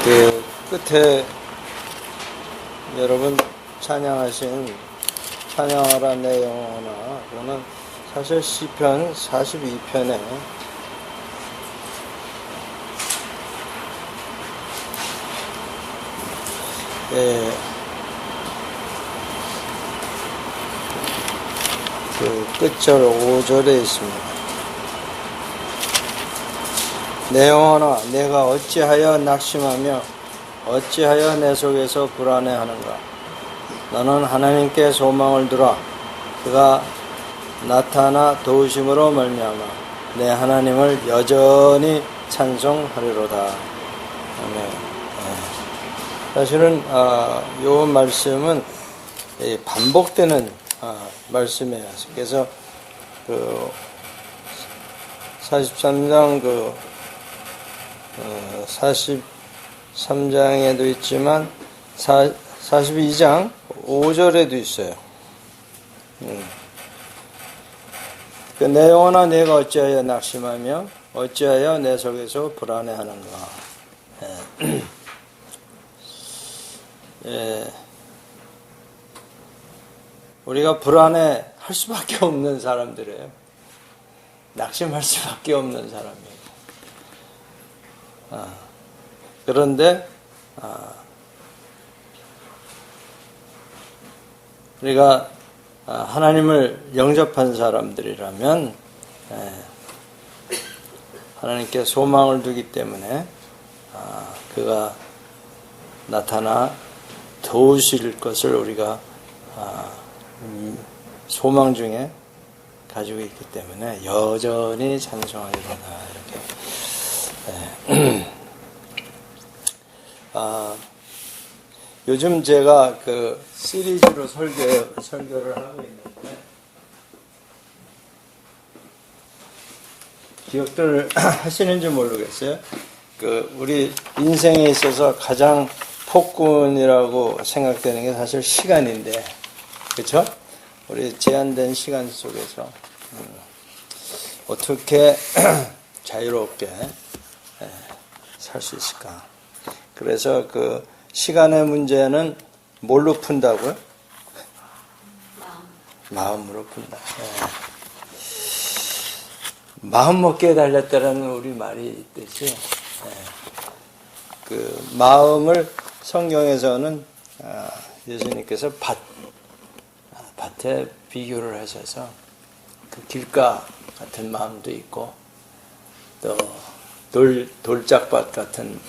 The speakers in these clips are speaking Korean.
그 끝에 여러분 찬양하신 찬양하라 내 영혼아, 그거는 사실 시편 42편에 그 끝절 5절에 있습니다. 내 영혼아, 내가 어찌하여 낙심하며 어찌하여 내 속에서 불안해하는가. 너는 하나님께 소망을 두라. 그가 나타나 도우심으로 말미암아 내 하나님을 여전히 찬송하리로다. 아멘. 사실은 이 말씀은 반복되는 말씀이에요. 그래서 그 43장 43장에도 있지만 42장 5절에도 있어요. 내 영혼아, 내가 어찌하여 낙심하며 어찌하여 내 속에서 불안해하는가. 우리가 불안해 할 수밖에 없는 사람들이에요. 낙심할 수밖에 없는 사람이에요. 그런데 우리가 하나님을 영접한 사람들이라면 하나님께 소망을 두기 때문에 그가 나타나 도우실 것을 우리가 소망 중에 가지고 있기 때문에 여전히 찬송하리로다. 이렇게. 요즘 제가 그 시리즈로 설교를 하고 있는데, 기억들 하시는지 모르겠어요. 그 우리 인생에 있어서 가장 폭군이라고 생각되는 게 사실 시간인데, 그렇죠? 우리 제한된 시간 속에서 어떻게 자유롭게 살 수 있을까? 그래서 그 시간의 문제는 뭘로 푼다고요? 마음으로 푼다. 마음 먹기에 달렸다라는 우리 말이 있듯이, 그 마음을 성경에서는 예수님께서 밭에 비교를 하셔서 그 길가 같은 마음도 있고 또 돌짝밭 같은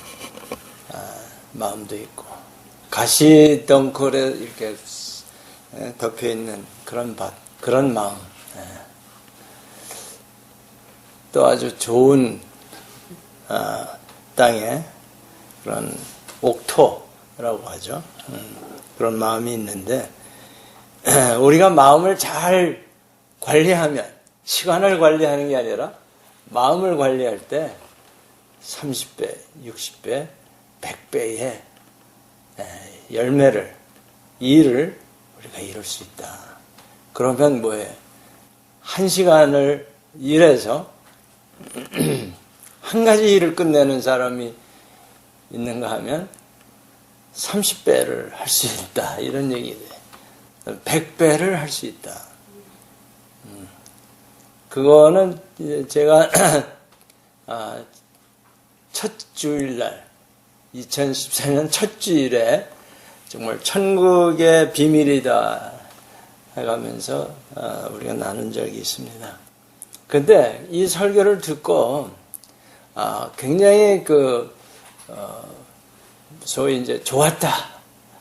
마음도 있고 가시 덩굴에 이렇게 덮여 있는 그런 밭, 그런 마음, 또 아주 좋은 땅에 그런 옥토라고 하죠. 그런 마음이 있는데, 우리가 마음을 잘 관리하면, 시간을 관리하는 게 아니라 마음을 관리할 때 30배, 60배, 100배의 열매를, 일을 우리가 이룰 수 있다. 그러면 뭐예요? 1시간을 일해서 한 가지 일을 끝내는 사람이 있는가 하면 30배를 할 수 있다. 이런 얘기예요. 100배를 할 수 있다. 그거는 제가 첫 주일날 2014년 첫 주일에 정말 천국의 비밀이다 해가면서 우리가 나눈 적이 있습니다. 근데 이 설교를 듣고 굉장히 소위 이제 좋았다,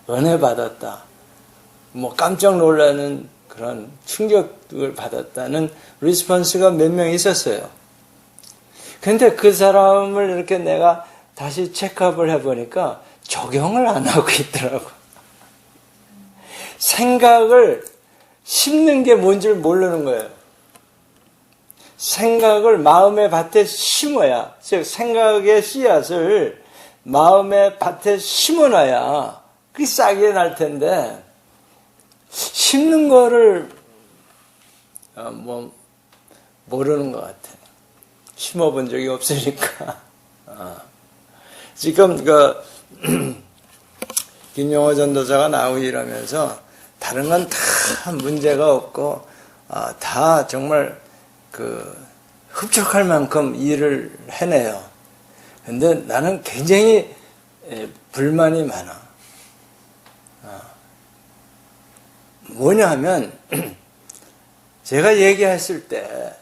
은혜 받았다, 뭐 깜짝 놀라는 그런 충격을 받았다는 리스폰스가 몇 명 있었어요. 근데 그 사람을 이렇게 내가 다시 체크업을 해보니까 적용을 안 하고 있더라고. 생각을 심는 게 뭔지를 모르는 거예요. 생각을 마음의 밭에 심어야, 즉 생각의 씨앗을 마음의 밭에 심어놔야 그게 싹이 날 텐데, 심는 거를 모르는 것 같아요. 심어본 적이 없으니까. 지금 김용호 전도사가 나오고 이러면서 다른 건 다 문제가 없고 다 정말 흡족할 만큼 일을 해내요. 근데 나는 굉장히 불만이 많아. 뭐냐 하면 제가 얘기했을 때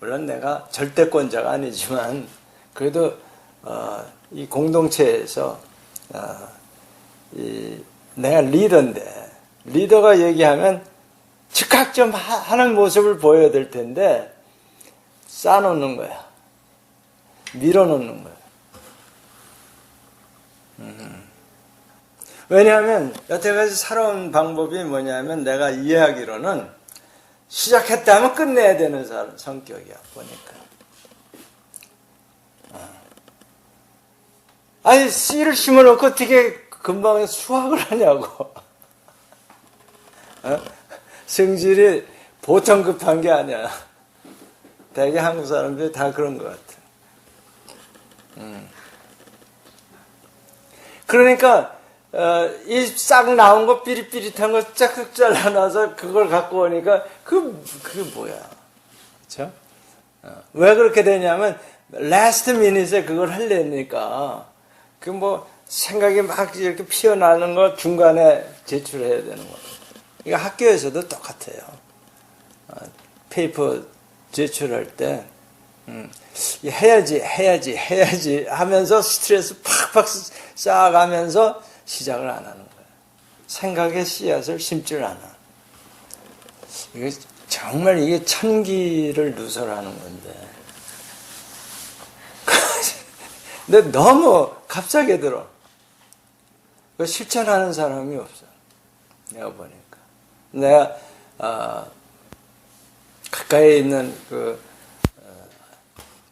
물론 내가 절대권자가 아니지만 그래도 이 공동체에서 내가 리더인데 리더가 얘기하면 즉각 좀 하는 모습을 보여야 될 텐데 쌓아놓는 거야. 밀어놓는 거야. 왜냐하면 여태까지 살아온 방법이 뭐냐면 내가 이해하기로는 시작했다 하면 끝내야 되는 사람 성격이야 보니까. 아니 씨를 심어놓고 어떻게 금방 수확을 하냐고. 성질이 보통 급한 게 아니야. 대개 한국 사람들이 다 그런 것 같아. 그러니까 이 싹 나온 거 삐릿삐릿한 거 짝짝 잘라놔서 그걸 갖고 오니까 그게 뭐야, 그렇죠? 왜 그렇게 되냐면 last minute에 그걸 하려니까 그 뭐 생각이 막 이렇게 피어나는 거 중간에 제출해야 되는 거예요. 이거 학교에서도 똑같아요. 페이퍼 제출할 때 해야지 하면서 스트레스 팍팍 쌓아가면서 시작을 안 하는 거예요. 생각의 씨앗을 심질 않아. 이게 정말 이게 천기를 누설하는 건데. 근데 너무 값싸게 들어. 실천하는 사람이 없어. 내가 보니까. 내가 가까이 있는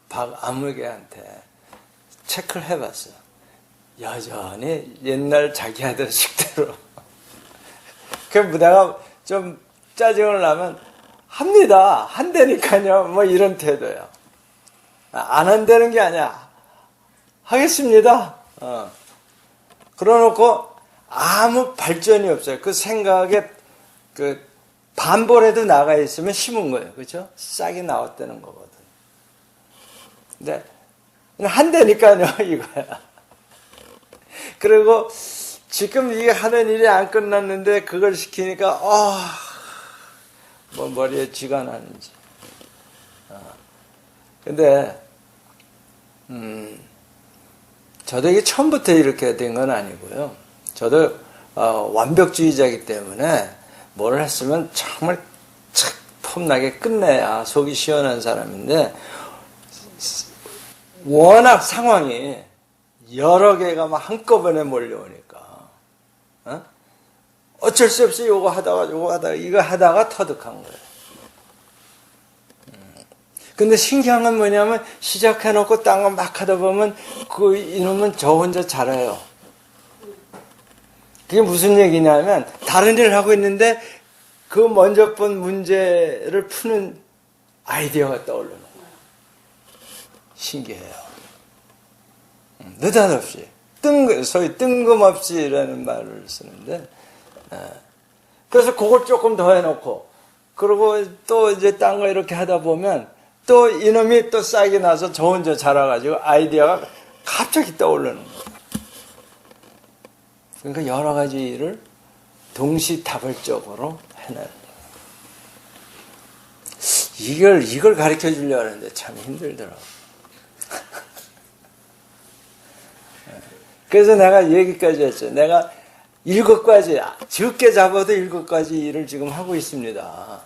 박아무개한테 체크를 해봤어. 여전히 옛날 자기 아들 식대로. 그럼 내가 좀 짜증을 나면 합니다. 한다니까요. 뭐 이런 태도야. 안 한다는 게 아니야. 하겠습니다. 그러놓고 아무 발전이 없어요. 그 생각에 반볼에도 나가 있으면 심은 거예요. 그렇죠? 싹이 나왔다는 거거든. 근데 한다니까요. 이거야. 그리고 지금 이게 하는 일이 안 끝났는데 그걸 시키니까 뭐 머리에 쥐가 나는지. 근데 저도 이게 처음부터 이렇게 된 건 아니고요. 저도 완벽주의자이기 때문에 뭘 했으면 정말 착 폼나게 끝내야 속이 시원한 사람인데 워낙 상황이 여러 개가 막 한꺼번에 몰려오니까 어쩔 수 없이 이거 하다가 터득한 거예요. 근데 신기한 건 뭐냐면 시작해놓고 딴 거 막 하다 보면 그 이놈은 저 혼자 잘해요. 그게 무슨 얘기냐면 다른 일을 하고 있는데 그 먼저 본 문제를 푸는 아이디어가 떠오르는 거예요. 신기해요. 느닷없이 소위 뜬금없이라는 말을 쓰는데 그래서 그걸 조금 더 해놓고 그리고 또 이제 딴 거 이렇게 하다 보면 또 이놈이 또 싹이 나서 저 혼자 자라가지고 아이디어가 갑자기 떠오르는 거예요. 그러니까 여러 가지 일을 동시다발적으로 해내는 거예요. 이걸 가르쳐 주려고 하는데 참 힘들더라고요. 그래서 내가 얘기까지 했죠. 내가 7가지, 적게 잡아도 7가지 일을 지금 하고 있습니다.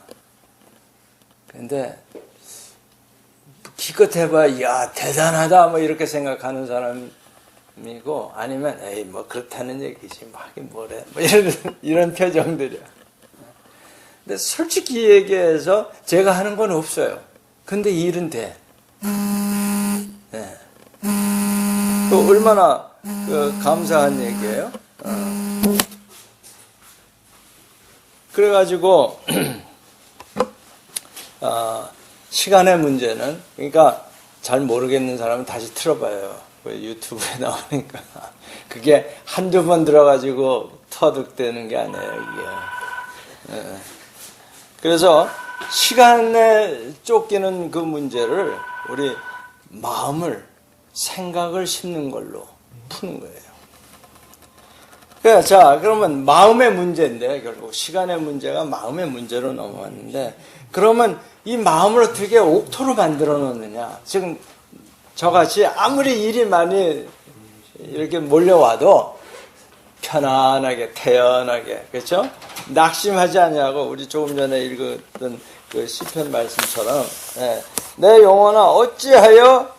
근데 기껏 해봐, 야, 대단하다, 뭐, 이렇게 생각하는 사람이고, 아니면, 에이, 뭐, 그렇다는 얘기지, 뭐, 하긴 뭐래, 뭐, 이런 표정들이야. 근데 솔직히 얘기해서 제가 하는 건 없어요. 근데 일은 돼. 네. 또 얼마나 감사한 얘기예요. 그래가지고, 시간의 문제는, 그러니까 잘 모르겠는 사람은 다시 틀어봐요. 유튜브에 나오니까 그게 한두 번 들어가지고 터득되는 게 아니에요, 이게. 그래서 시간에 쫓기는 그 문제를 우리 마음을, 생각을 심는 걸로 푸는 거예요. 자, 그러면 마음의 문제인데, 결국 시간의 문제가 마음의 문제로 넘어왔는데, 그러면 이 마음을 어떻게 옥토로 만들어 놓느냐. 지금 저같이 아무리 일이 많이 이렇게 몰려와도 편안하게, 태연하게, 그렇죠? 낙심하지 아니하고, 우리 조금 전에 읽었던 그 시편 말씀처럼, 내 영혼아 어찌하여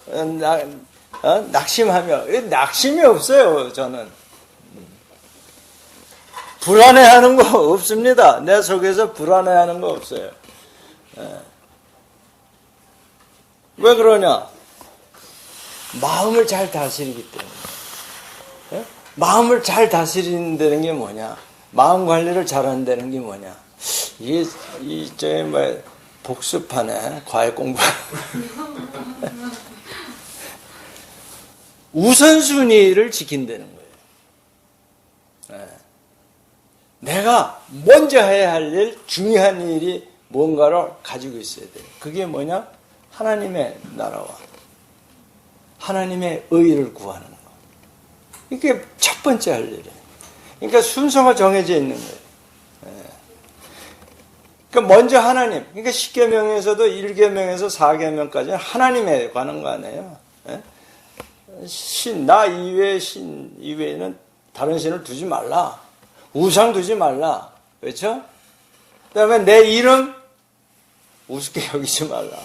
낙심하며, 낙심이 없어요, 저는. 불안해하는 거 없습니다. 내 속에서 불안해하는 거 없어요. 왜 그러냐? 마음을 잘 다스리기 때문에. 마음을 잘 다스린다는 게 뭐냐? 마음 관리를 잘한다는 게 뭐냐? 이게 뭐 복습하네, 과외 공부. 우선순위를 지킨다는 거예요. 내가 먼저 해야 할 일, 중요한 일이 뭔가를 가지고 있어야 돼요. 그게 뭐냐? 하나님의 나라와 하나님의 의를 구하는 거. 이게 첫 번째 할 일이에요. 그러니까 순서가 정해져 있는 거예요. 그러니까 먼저 하나님, 그러니까 10계명에서도 1계명에서 4계명까지는 하나님에 관한 거 아니에요. 나 이외의 신 이외에는 다른 신을 두지 말라. 우상 두지 말라. 그렇죠? 그 다음에 내 이름 우습게 여기지 말라.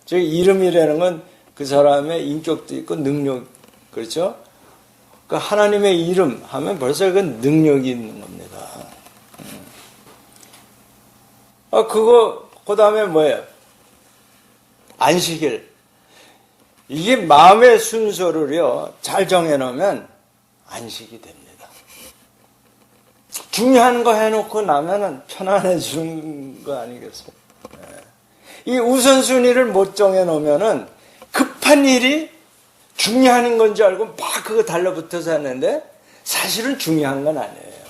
즉 이름이라는 건 그 사람의 인격도 있고 능력, 그렇죠? 그 하나님의 이름 하면 벌써 그건 능력이 있는 겁니다. 그 다음에 뭐예요? 안식일. 이게 마음의 순서를요, 잘 정해놓으면 안식이 됩니다. 중요한 거 해놓고 나면은 편안해지는 거 아니겠어요? 이 우선순위를 못 정해놓으면은 급한 일이 중요한 건지 알고 막 그거 달라붙어서 하는데 사실은 중요한 건 아니에요.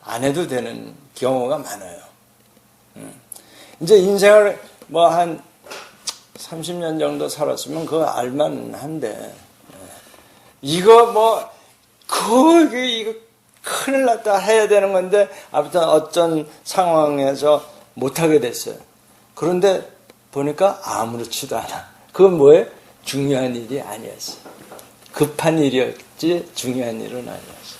안 해도 되는 경우가 많아요. 이제 인생을 뭐 한 30년 정도 살았으면 그거 알만한데, 이거 큰일 났다 해야 되는 건데, 아무튼 어떤 상황에서 못하게 됐어요. 그런데 보니까 아무렇지도 않아. 그건 뭐예요? 중요한 일이 아니었어. 급한 일이었지 중요한 일은 아니었어.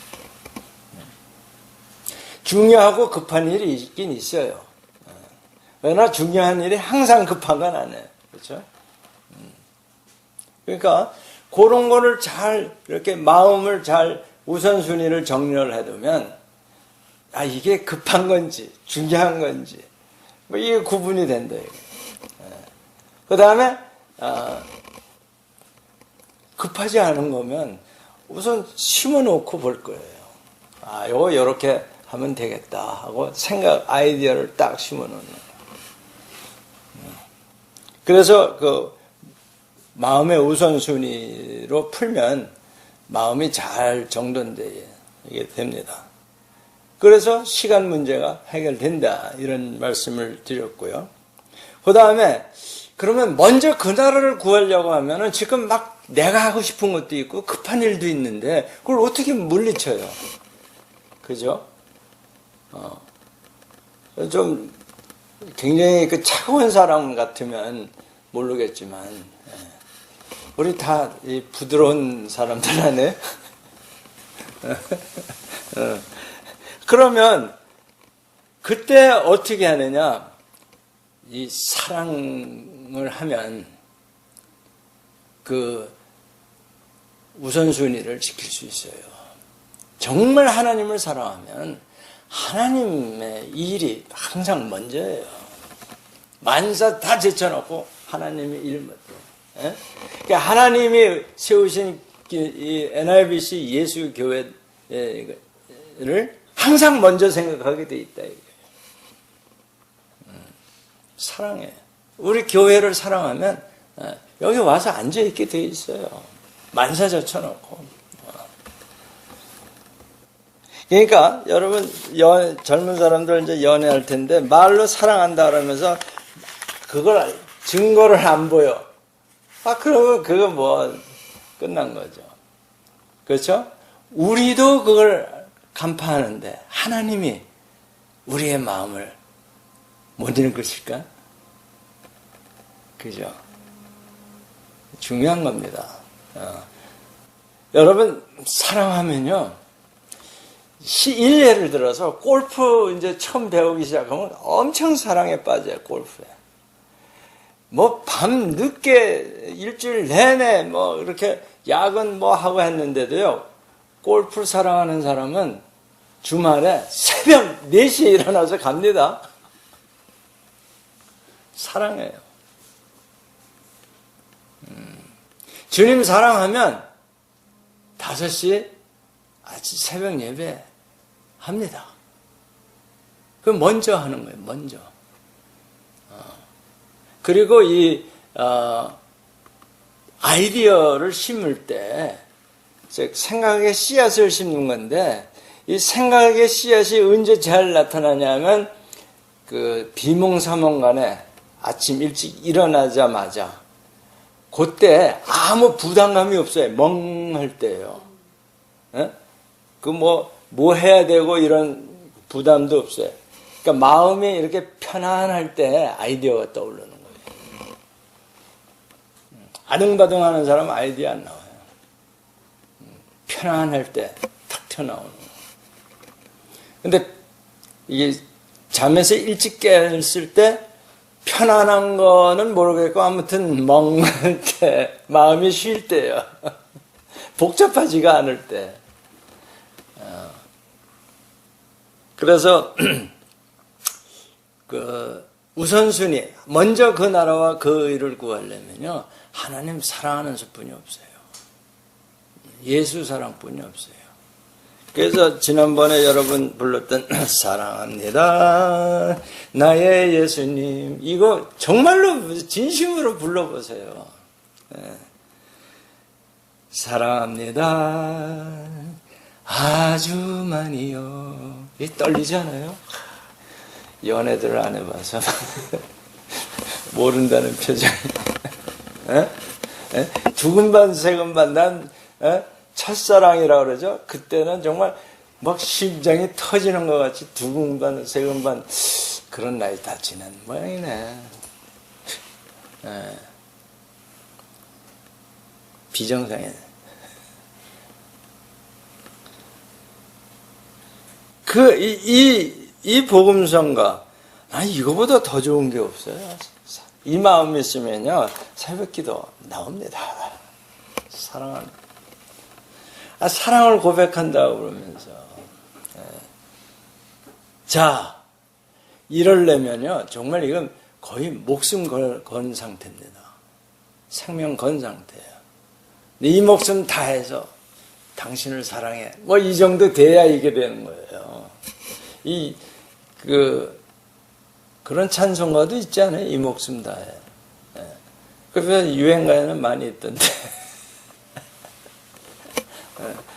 중요하고 급한 일이 있긴 있어요. 그러나 중요한 일이 항상 급한 건 아니에요. 그렇죠? 그러니까 그런 거를 잘 이렇게 마음을 잘 우선순위를 정리를 해두면 이게 급한 건지 중요한 건지 이게 구분이 된다. 그 다음에 급하지 않은 거면 우선 심어놓고 볼 거예요. 요거 요렇게 하면 되겠다 하고 아이디어를 딱 심어놓는 거예요. 그래서 그 마음의 우선순위로 풀면 마음이 잘 정돈되게 됩니다. 그래서 시간 문제가 해결된다 이런 말씀을 드렸고요. 그 다음에 그러면 먼저 그 나라를 구하려고 하면은 지금 막 내가 하고 싶은 것도 있고 급한 일도 있는데 그걸 어떻게 물리쳐요? 그죠? 좀 굉장히 그 차가운 사람 같으면 모르겠지만 우리 다 이 부드러운 사람들 아니에요? 그러면 그때 어떻게 하느냐? 이 사랑을 하면 그 우선순위를 지킬 수 있어요. 정말 하나님을 사랑하면 하나님의 일이 항상 먼저예요. 만사 다 제쳐놓고 하나님의 일 먼저. 그러니까 하나님이 세우신 이 NIBC 예수 교회를 항상 먼저 생각하게 돼 있다. 사랑해. 우리 교회를 사랑하면 여기 와서 앉아있게 돼 있어요. 만사 젖혀놓고. 그러니까 여러분 젊은 사람들 이제 연애할 텐데 말로 사랑한다 그러면서 그걸 증거를 안 보여. 그러면 그거 뭐 끝난 거죠. 그렇죠? 우리도 그걸 간파하는데 하나님이 우리의 마음을 못 읽으실까? 그죠? 중요한 겁니다. 여러분 사랑하면요. 예를 들어서 골프 이제 처음 배우기 시작하면 엄청 사랑에 빠져요. 골프에. 뭐 밤 늦게 일주일 내내 뭐 이렇게 야근 뭐 하고 했는데도요. 골프 사랑하는 사람은 주말에 새벽 4시에 일어나서 갑니다. 사랑해요. 주님 사랑하면 5시 아침 새벽 예배 합니다. 그 먼저 하는 거예요. 먼저. 그리고 이 아이디어를 심을 때 생각의 씨앗을 심는 건데 이 생각의 씨앗이 언제 잘 나타나냐면 그 비몽사몽간에 아침 일찍 일어나자마자 그때 아무 부담감이 없어요. 멍할 때예요. 그 뭐 해야 되고 이런 부담도 없어요. 그러니까 마음이 이렇게 편안할 때 아이디어가 떠오르는 거예요. 아등바등하는 사람은 아이디어 안 나와요. 편안할 때 탁 튀어나오는 거예요. 근데 이게 잠에서 일찍 깼을 때 편안한 거는 모르겠고 아무튼 멍할 때 마음이 쉴 때예요. 복잡하지가 않을 때. 그래서 그 우선순위 먼저 그 나라와 그 의를 구하려면요 하나님 사랑하는 수뿐이 없어요. 예수 사랑뿐이 없어요. 그래서 지난번에 여러분 불렀던 사랑합니다 나의 예수님 이거 정말로 진심으로 불러보세요. 네. 사랑합니다 아주 많이요. 이 떨리잖아요. 연애들을 안 해봐서 모른다는 표정. 두근반 세근반 난 첫사랑이라고 그러죠. 그때는 정말 막 심장이 터지는 것 같이 두근반 세근반 그런 나이 다 지난 모양이네. 비정상이네. 이 복음성가, 이거보다 더 좋은 게 없어요. 이 마음이 있으면요, 새벽 기도 나옵니다. 사랑합니다. 사랑을 고백한다고 그러면서. 자, 이러려면요, 정말 이건 거의 목숨 건 상태입니다. 생명 건 상태예요. 이 목숨 다해서 당신을 사랑해. 뭐 이 정도 돼야 이게 되는 거예요. 그런 찬송가도 있지 않아요? 이 목숨 다해. 그래서 유행가에는 많이 있던데.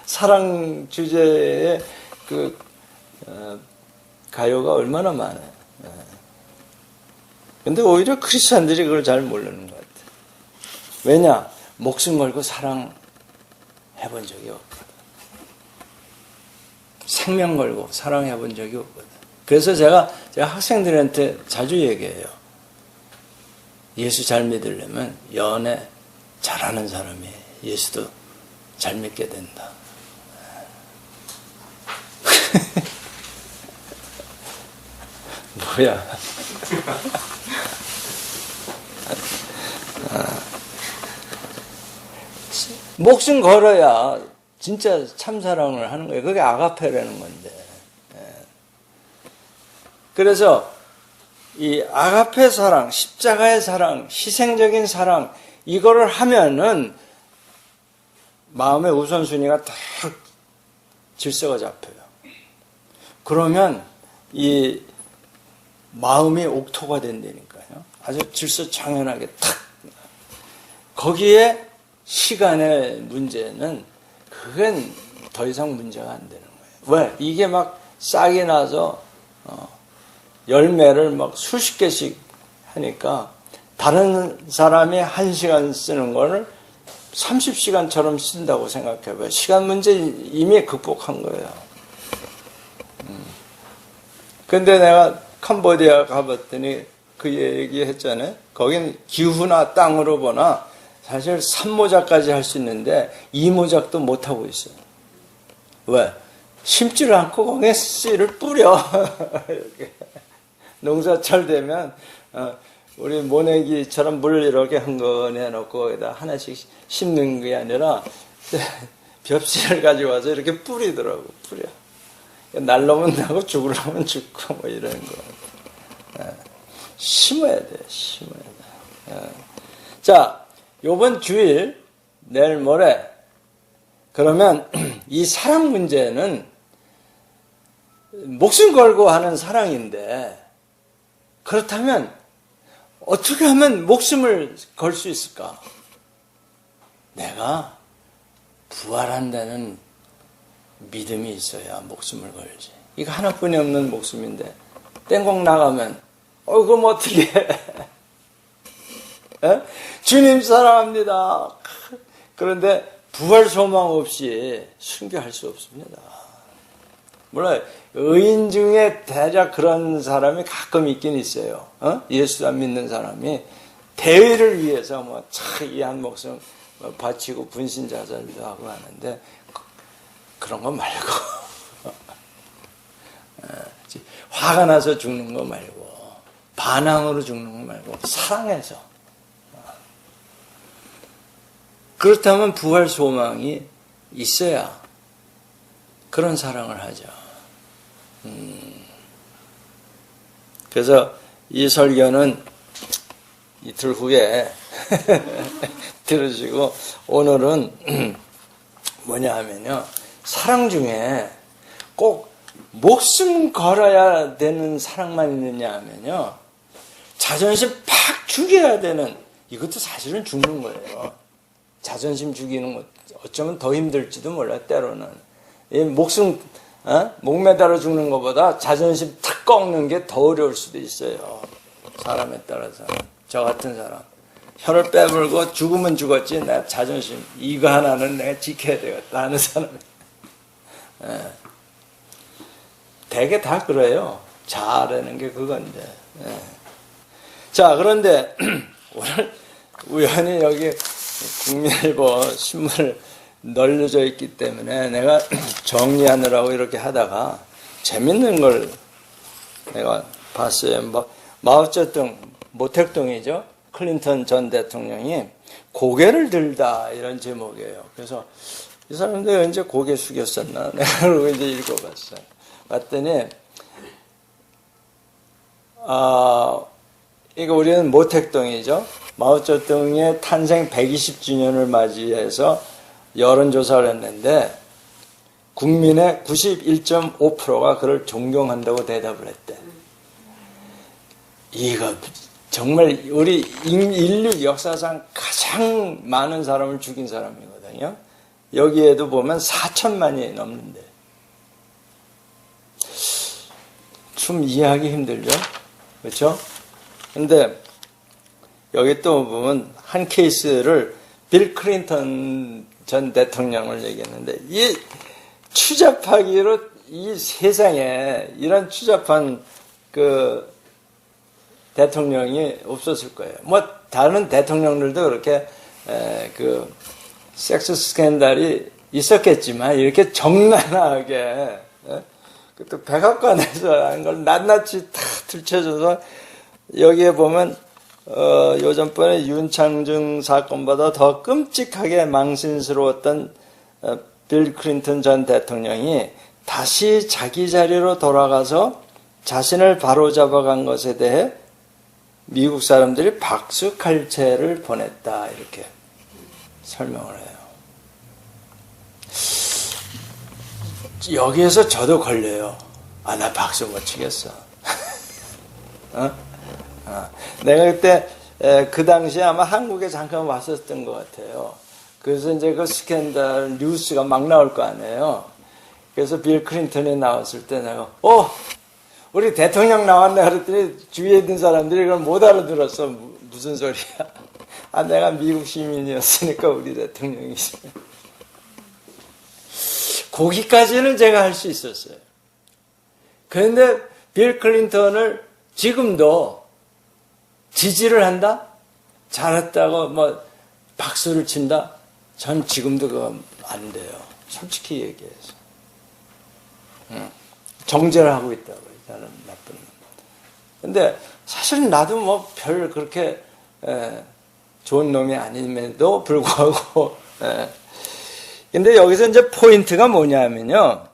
사랑 주제의 가요가 얼마나 많아요. 근데 오히려 크리스찬들이 그걸 잘 모르는 것 같아요. 왜냐? 목숨 걸고 사랑해본 적이 없거든. 생명 걸고 사랑해본 적이 없거든. 그래서 제가 학생들한테 자주 얘기해요. 예수 잘 믿으려면 연애 잘하는 사람이 예수도 잘 믿게 된다. 뭐야? 목숨 걸어야 진짜 참사랑을 하는 거예요. 그게 아가페라는 건데. 그래서 이 아가페 사랑, 십자가의 사랑, 희생적인 사랑 이거를 하면은 마음의 우선순위가 딱 질서가 잡혀요. 그러면 이 마음이 옥토가 된다니까요. 아주 질서 정연하게 탁. 거기에 시간의 문제는 그건 더 이상 문제가 안 되는 거예요. 왜? 이게 막 싹이 나서 열매를 막 수십 개씩 하니까 다른 사람이 1시간 쓰는 거를 30시간처럼 쓴다고 생각해봐요. 시간 문제 이미 극복한 거예요. 근데 내가 캄보디아 가봤더니 그 얘기 했잖아요. 거긴 기후나 땅으로 보나 사실 3모작까지 할 수 있는데 2모작도 못하고 있어요. 왜? 심지를 않고 거기에 씨를 뿌려. 이렇게. 농사철 되면 우리 모내기처럼 물 이렇게 흥건해 놓고 거기다 하나씩 심는 게 아니라 벽씨를 가지고 와서 이렇게 뿌리더라고. 뿌려. 날로면 나고 죽으려면 죽고 뭐 이런 거. 심어야 돼. 심어야 돼. 자, 요번 주일 내일 모레 그러면 이 사랑 문제는 목숨 걸고 하는 사랑인데 그렇다면 어떻게 하면 목숨을 걸 수 있을까? 내가 부활한다는 믿음이 있어야 목숨을 걸지. 이거 하나뿐이 없는 목숨인데 땡곡 나가면 그럼 어떻게 해? 주님 사랑합니다. 그런데 부활 소망 없이 순교할 수 없습니다. 물론 의인 중에 대략 그런 사람이 가끔 있긴 있어요. 예수 안 믿는 사람이 대의를 위해서 뭐 참 이 한 목숨 바치고 분신자살도 하고 하는데 그런 거 말고 화가 나서 죽는 거 말고 반항으로 죽는 거 말고 사랑해서. 그렇다면 부활 소망이 있어야 그런 사랑을 하죠. 그래서 이 설교는 이틀 후에 들으시고 오늘은 뭐냐 하면요. 사랑 중에 꼭 목숨 걸어야 되는 사랑만 있느냐 하면요. 자존심 팍 죽여야 되는 이것도 사실은 죽는 거예요. 자존심 죽이는 것 어쩌면 더 힘들지도 몰라 때로는. 이 목숨 목매달아 죽는 것보다 자존심 탁 꺾는 게 더 어려울 수도 있어요. 사람에 따라서. 저 같은 사람 혀를 빼물고 죽으면 죽었지 내 자존심 이거 하나는 내가 지켜야 되겠다 하는 사람이 대개 다 그래요. 잘하는 게 그건데. 자, 그런데 오늘 우연히 여기 국민일보 신문을 널려져 있기 때문에 내가 정리하느라고 이렇게 하다가 재밌는 걸 내가 봤어요. 마오쩌둥, 모택동이죠. 클린턴 전 대통령이 고개를 들다 이런 제목이에요. 그래서 이 사람들이 언제 고개 숙였었나? 내가 그러고 이제 읽어봤어요. 봤더니 이거 우리는 모택동이죠. 마오쩌둥의 탄생 120주년을 맞이해서 여론조사를 했는데 국민의 91.5%가 그를 존경한다고 대답을 했대. 이거 정말 우리 인류 역사상 가장 많은 사람을 죽인 사람이거든요. 여기에도 보면 4천만이 넘는데 좀 이해하기 힘들죠? 그렇죠? 근데 여기 또 보면 한 케이스를 빌 클린턴 전 대통령을 얘기했는데 이 추잡하기로 이 세상에 이런 추잡한 그 대통령이 없었을 거예요. 뭐 다른 대통령들도 그렇게 그 섹스 스캔들이 있었겠지만 이렇게 정난하게 또 백악관에서 한 걸 낱낱이 다 들춰줘서 여기에 보면 요전번에 윤창중 사건보다 더 끔찍하게 망신스러웠던 빌 클린턴 전 대통령이 다시 자기 자리로 돌아가서 자신을 바로잡아간 것에 대해 미국 사람들이 박수 칼채를 보냈다 이렇게 설명을 해요. 여기에서 저도 걸려요. 나 박수 못 치겠어. 내가 그때 그 당시에 아마 한국에 잠깐 왔었던 것 같아요. 그래서 이제 그 스캔들 뉴스가 막 나올 거 아니에요. 그래서 빌 클린턴이 나왔을 때 내가 우리 대통령 나왔네 그랬더니 주위에 있는 사람들이 그걸 못 알아들었어. 무슨 소리야. 내가 미국 시민이었으니까 우리 대통령이지. 거기까지는 제가 할 수 있었어요. 그런데 빌 클린턴을 지금도 지지를 한다? 잘했다고 박수를 친다? 전 지금도 그거 안 돼요. 솔직히 얘기해서. 정죄를 하고 있다고. 나는 나쁜 놈. 근데 사실은 나도 별 그렇게 좋은 놈이 아님에도 불구하고 근데 여기서 이제 포인트가 뭐냐면요.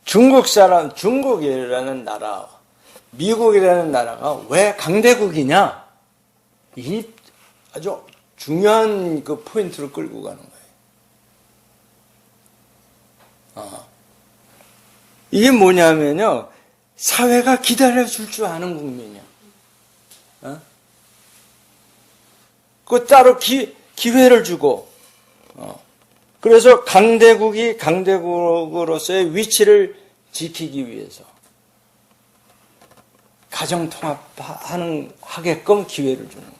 중국이라는 나라, 미국이라는 나라가 왜 강대국이냐? 이 아주 중요한 그 포인트를 끌고 가는 거예요. 이게 뭐냐면요. 사회가 기다려줄 줄 아는 국민이야. 그 따로 기회를 주고, 그래서 강대국이 강대국으로서의 위치를 지키기 위해서 가정통합하게끔 기회를 주는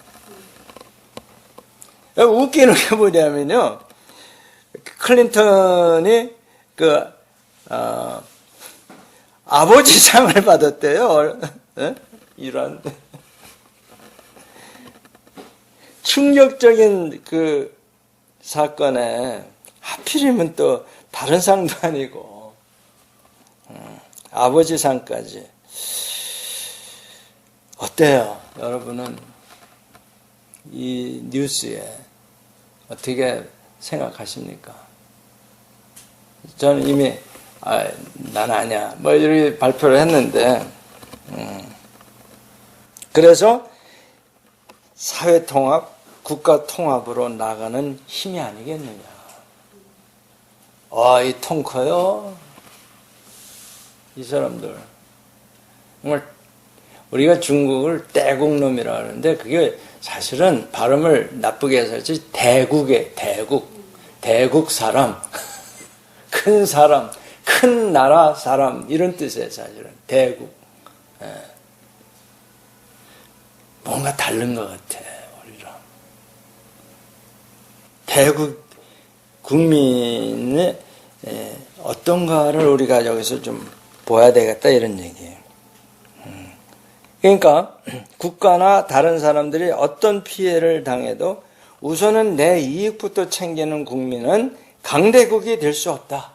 거예요. 웃기는 게 뭐냐면요. 클린턴이 아버지상을 받았대요. 이런 충격적인 그 사건에 하필이면 또 다른 상도 아니고 아버지상까지. 어때요? 여러분은 이 뉴스에 어떻게 생각하십니까? 저는 이미 난 아니야 이렇게 발표를 했는데 그래서 사회통합, 국가통합으로 나가는 힘이 아니겠느냐. 이 통 커요. 이 사람들 정말 우리가 중국을 대국놈이라 하는데 그게 사실은 발음을 나쁘게 해서 대국 사람 큰 사람, 큰 나라 사람 이런 뜻이에요. 사실은 대국. 뭔가 다른 것 같아 우리랑. 대국 국민의 어떤가를 우리가 여기서 좀 봐야 되겠다 이런 얘기예요. 그러니까 국가나 다른 사람들이 어떤 피해를 당해도 우선은 내 이익부터 챙기는 국민은 강대국이 될 수 없다.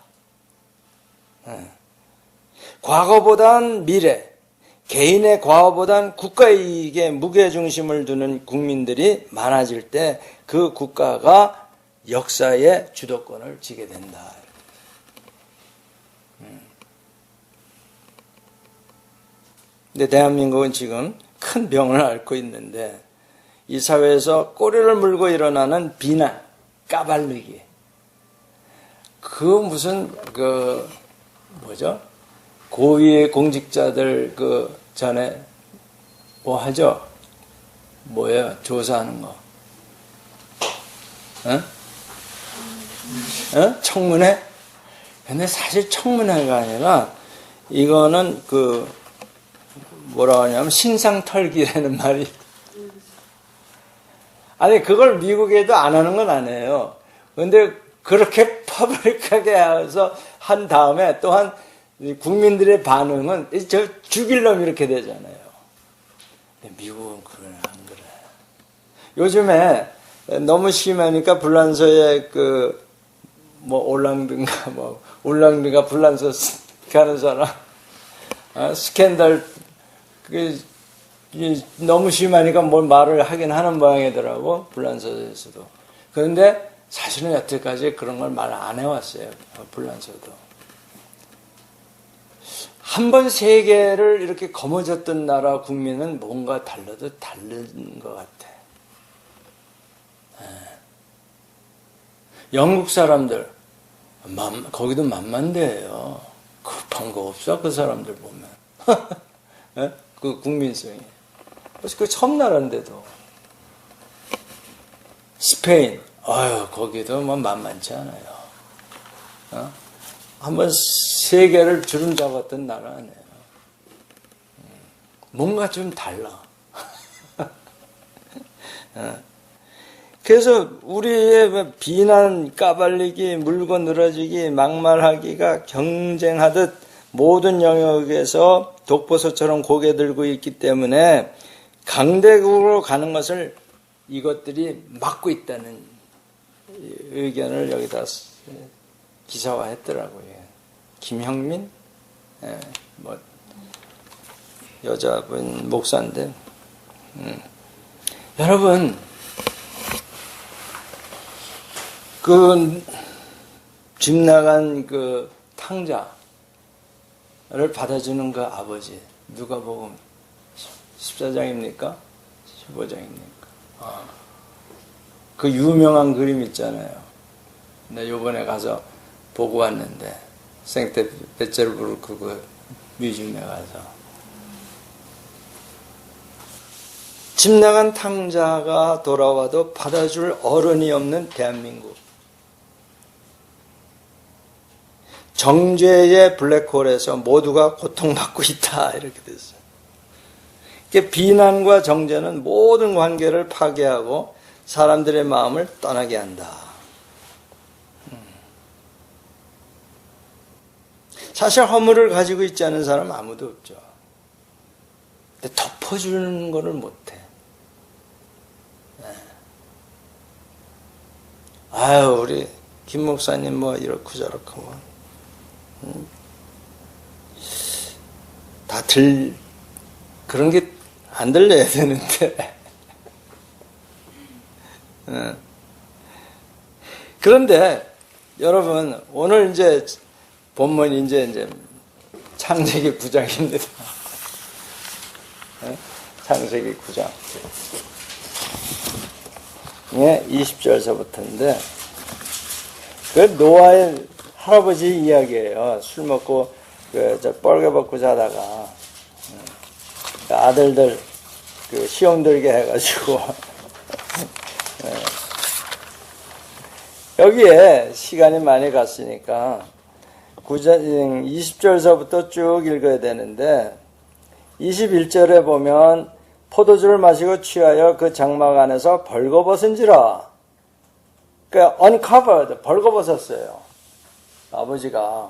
과거보단 미래, 개인의 과거보단 국가의 이익에 무게중심을 두는 국민들이 많아질 때 그 국가가 역사의 주도권을 쥐게 된다. 근데 대한민국은 지금 큰 병을 앓고 있는데 이 사회에서 꼬리를 물고 일어나는 비난, 까발리기. 고위의 공직자들 전에 뭐 하죠? 뭐예요? 조사하는 거. 청문회? 근데 사실 청문회가 아니라 이거는 뭐라고 하냐면 신상털기라는 말이. 아니 그걸 미국에도 안 하는 건 아니에요. 근데 그렇게 퍼블릭하게 해서 한 다음에 또한 국민들의 반응은 저 죽일 놈 이렇게 되잖아요. 근데 미국은 그래 안 그래. 요즘에 너무 심하니까 불란서에 올랑드가 불란서 가는 사람 스캔들 너무 심하니까 뭘 말을 하긴 하는 모양이더라고 불란서에서도. 그런데 사실은 여태까지 그런 걸 말 안 해왔어요. 불란서도. 한 번 세계를 이렇게 거머쥐었던 나라 국민은 뭔가 달라도 다른 것 같아. 영국 사람들 거기도 만만대예요. 급한 거 없어 그 사람들 보면. 그 국민성이. 그래서 그 섬나라인데도 스페인, 거기도 뭐 만만치 않아요. 한번 세계를 주름 잡았던 나라네요. 뭔가 좀 달라. 그래서 우리의 비난, 까발리기, 물고 늘어지기, 막말하기가 경쟁하듯 모든 영역에서 독보소처럼 고개 들고 있기 때문에 강대국으로 가는 것을 이것들이 막고 있다는 의견을 여기다 기사화했더라고요. 김형민, 뭐 여자분 목사인데, 여러분 집 나간 그 탕자를 받아주는 그 아버지, 누가복음 14장입니까? 15장입니까? 그 유명한 그림 있잖아요. 나 요번에 가서 보고 왔는데, 생테페테르부르크 그 뮤지엄에 가서. 집 나간 탕자가 돌아와도 받아줄 어른이 없는 대한민국. 정죄의 블랙홀에서 모두가 고통받고 있다. 이렇게 됐어요. 비난과 정죄는 모든 관계를 파괴하고 사람들의 마음을 떠나게 한다. 사실 허물을 가지고 있지 않은 사람 아무도 없죠. 근데 덮어주는 거를 못해. 우리 김 목사님 뭐 이렇고 저렇고 뭐. 그런 게 안 들려야 되는데. 그런데 여러분, 오늘 이제 본문이 이제 창세기 9장입니다. 창세기 9장. 20절서부터인데, 그 노아의 할아버지 이야기예요. 술 먹고 뻘개 벗고 자다가 아들들 시험 들게 해가지고 여기에 시간이 많이 갔으니까 20절서부터 쭉 읽어야 되는데, 21절에 보면 포도주를 마시고 취하여 그 장막 안에서 벌거벗은지라. 그러니까 uncovered, 벌거벗었어요. 아버지가.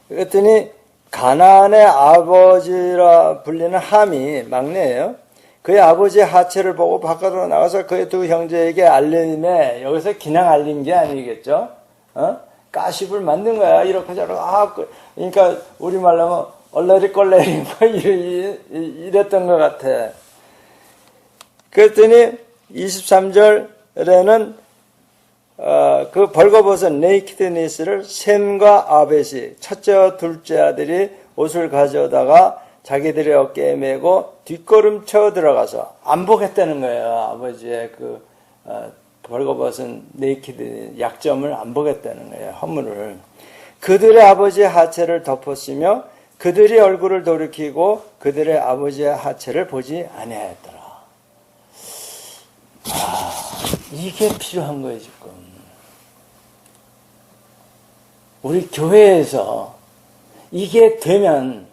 그랬더니 가나안의 아버지라 불리는 함이 막내예요. 그의 아버지의 하체를 보고 바깥으로 나가서 그의 두 형제에게 알림에, 여기서 그냥 알린 게 아니겠죠? 가십을 만든 거야. 이렇게 저렇게. 그러니까 우리말로 하면 얼레리꼴레리 뭐 이랬던 것 같아. 그랬더니 23절에는 그 벌거벗은 네이키드니스를 셈과 아벳이 첫째와 둘째 아들이 옷을 가져다가 자기들의 어깨에 메고 뒷걸음쳐 들어가서 안 보겠다는 거예요. 아버지의 그 벌거벗은 네이키드 약점을 안 보겠다는 거예요. 허물을. 그들의 아버지의 하체를 덮었으며 그들이 얼굴을 돌이키고 그들의 아버지의 하체를 보지 아니하였더라. 이게 필요한 거예요, 지금. 우리 교회에서 이게 되면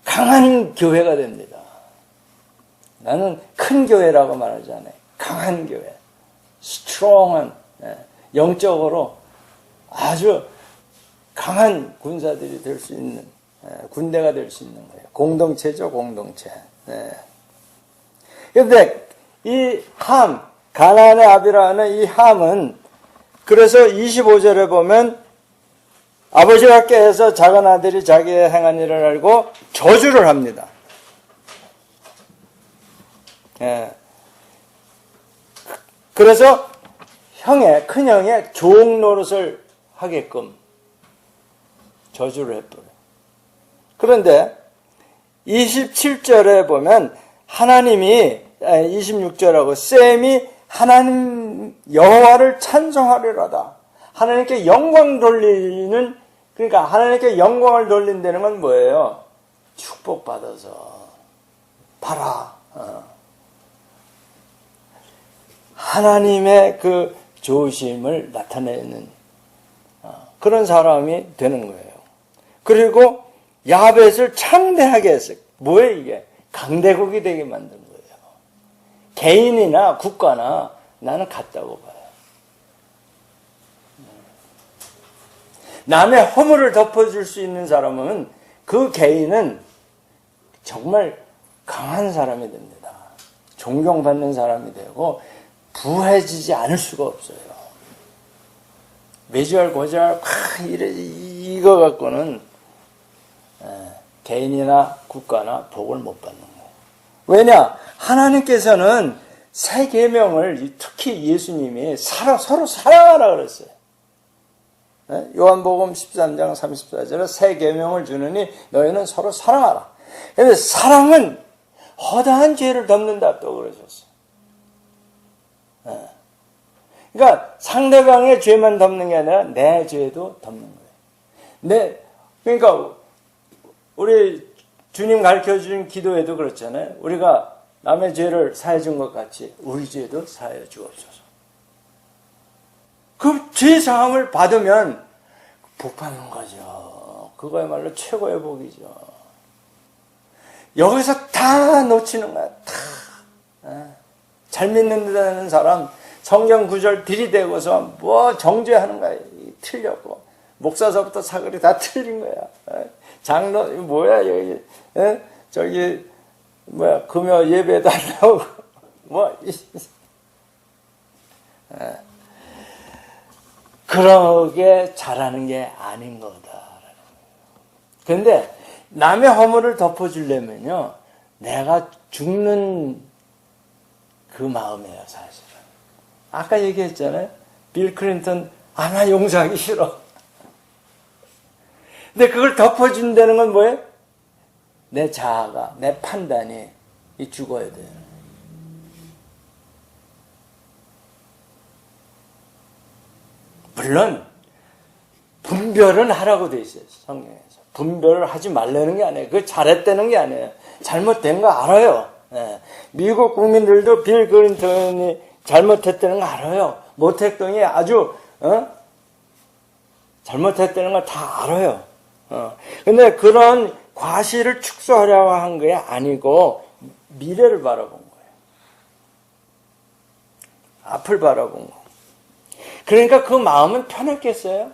강한 교회가 됩니다. 나는 큰 교회라고 말하지 않아요. 강한 교회. 스트롱한, 영적으로 아주 강한 군사들이 될 수 있는, 군대가 될 수 있는 거예요. 공동체죠, 공동체. 그런데 이 함, 가나안의 아비라는 이 함은, 그래서 25절에 보면 아버지가 깨어서 작은 아들이 자기의 행한 일을 알고 저주를 합니다. 그래서 큰 형의 종 노릇을 하게끔 저주를 해버려요. 그런데 27절에 보면 하나님이 26절하고 셈이 하나님 여호와를 찬송하리로다. 하나님께 영광 돌리는, 그러니까 하나님께 영광을 돌린다는 건 뭐예요? 축복받아서 봐라. 하나님의 그 좋으심을 나타내는 그런 사람이 되는 거예요. 그리고 야벳을 창대하게 했어요. 뭐예요 이게? 강대국이 되게 만든 거예요. 개인이나 국가나 나는 같다고 봐요. 남의 허물을 덮어줄 수 있는 사람은 그 개인은 정말 강한 사람이 됩니다. 존경받는 사람이 되고 부해지지 않을 수가 없어요. 매주알 고주알 이거 갖고는 개인이나 국가나 복을 못 받는 거예요. 왜냐? 하나님께서는 새 계명을 특히 예수님이 서로 사랑하라 그랬어요. 요한복음 13장 34절에 새 계명을 주느니 너희는 서로 사랑하라. 그런데 사랑은 허다한 죄를 덮는다 또 그러셨어요. 그러니까 상대방의 죄만 덮는 게 아니라 내 죄도 덮는 거예요. 그러니까 우리 주님 가르쳐준 기도에도 그렇잖아요. 우리가 남의 죄를 사해 준 것 같이 우리 죄도 사해 주옵소서. 그 죄 사함을 받으면 복 받는 거죠. 그거야말로 최고의 복이죠. 여기서 다 놓치는 거야. 다. 잘 믿는다는 사람 성경 구절 들이대고서 뭐 정죄하는 거야. 틀렸고 목사서부터 사거리 다 틀린 거야. 장로 뭐야 여기 저기 뭐야 금요 예배도 안 나오고 뭐 그러게 잘하는 게 아닌 거다. 그런데 남의 허물을 덮어주려면요 내가 죽는 그 마음이에요 사실은. 아까 얘기했잖아요. 빌 클린턴 나 용서하기 싫어. 근데 그걸 덮어준다는 건 뭐예요? 내 자아가, 내 판단이 죽어야 돼요. 물론 분별은 하라고 돼 있어요. 성경에서. 분별을 하지 말라는 게 아니에요. 그거 잘했다는 게 아니에요. 잘못된 거 알아요. 미국 국민들도 빌 클린턴이 잘못했다는 거 알아요. 모택동이 아주 잘못했다는 걸 다 알아요. 근데 그런 과실을 축소하려고 한 게 아니고 미래를 바라본 거예요. 앞을 바라본 거. 그러니까 그 마음은 편했겠어요?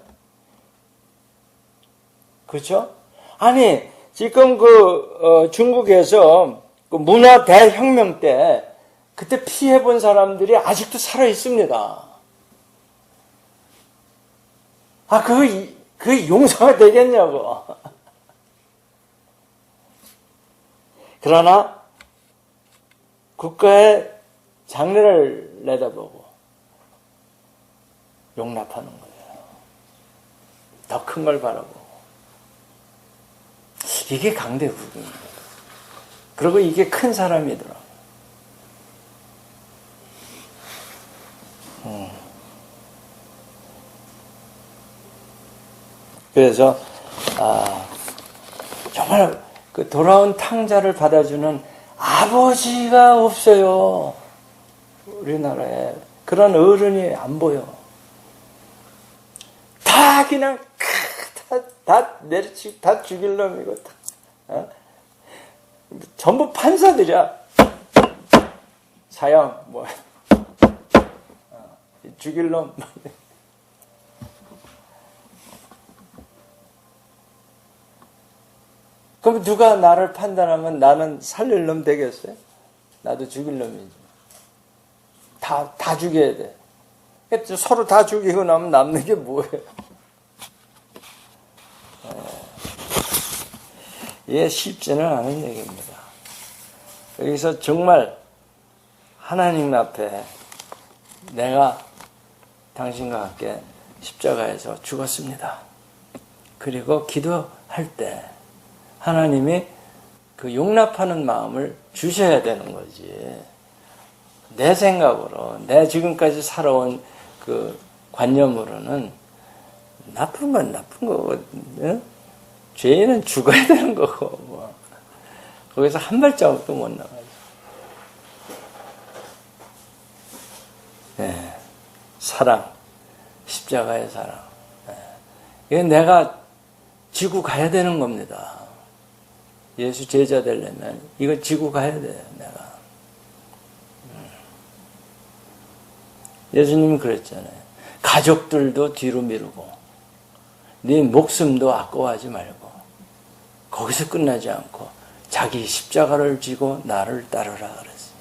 그렇죠? 아니 지금 중국에서 그 문화 대혁명 때 그때 피해본 사람들이 아직도 살아 있습니다. 그게 용서가 되겠냐고. 그러나 국가의 장래를 내다보고 용납하는 거예요. 더 큰 걸 바라보고. 이게 강대국입니다. 그리고 이게 큰 사람이더라고요. 그래서 정말 그 돌아온 탕자를 받아주는 아버지가 없어요. 우리나라에 그런 어른이 안 보여. 다 그냥 다 내리치고 다 죽일 놈이고 전부 판사들이야. 사형 뭐 죽일 놈. 그럼 누가 나를 판단하면 나는 살릴 놈 되겠어요? 나도 죽일 놈이지. 다 죽여야 돼. 서로 다 죽이고 나면 남는 게 뭐예요? 이게 쉽지는 않은 얘기입니다. 여기서 정말 하나님 앞에 내가 당신과 함께 십자가에서 죽었습니다. 그리고 기도할 때 하나님이 그 용납하는 마음을 주셔야 되는 거지. 내 생각으로, 내 지금까지 살아온 그 관념으로는 나쁜 건 나쁜 거고, 죄인은 죽어야 되는 거고, 뭐. 거기서 한 발자국도 못 나가요. 사랑, 십자가의 사랑. 이건 내가 지고 가야 되는 겁니다. 예수 제자 되려면 이걸 지고 가야 돼요, 내가. 예수님은 그랬잖아요. 가족들도 뒤로 미루고 네 목숨도 아까워하지 말고 거기서 끝나지 않고 자기 십자가를 지고 나를 따르라 그랬어요.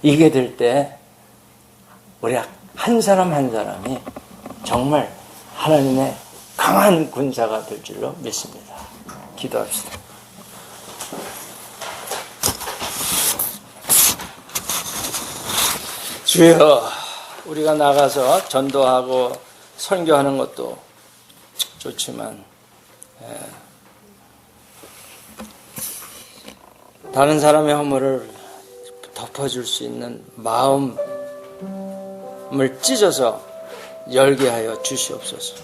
이게 될 때 우리 한 사람 한 사람이 정말 하나님의 강한 군사가 될 줄로 믿습니다. 기도합시다. 주여, 우리가 나가서 전도하고 선교하는 것도 좋지만 다른 사람의 허물을 덮어줄 수 있는 마음을 찢어서 열게 하여 주시옵소서.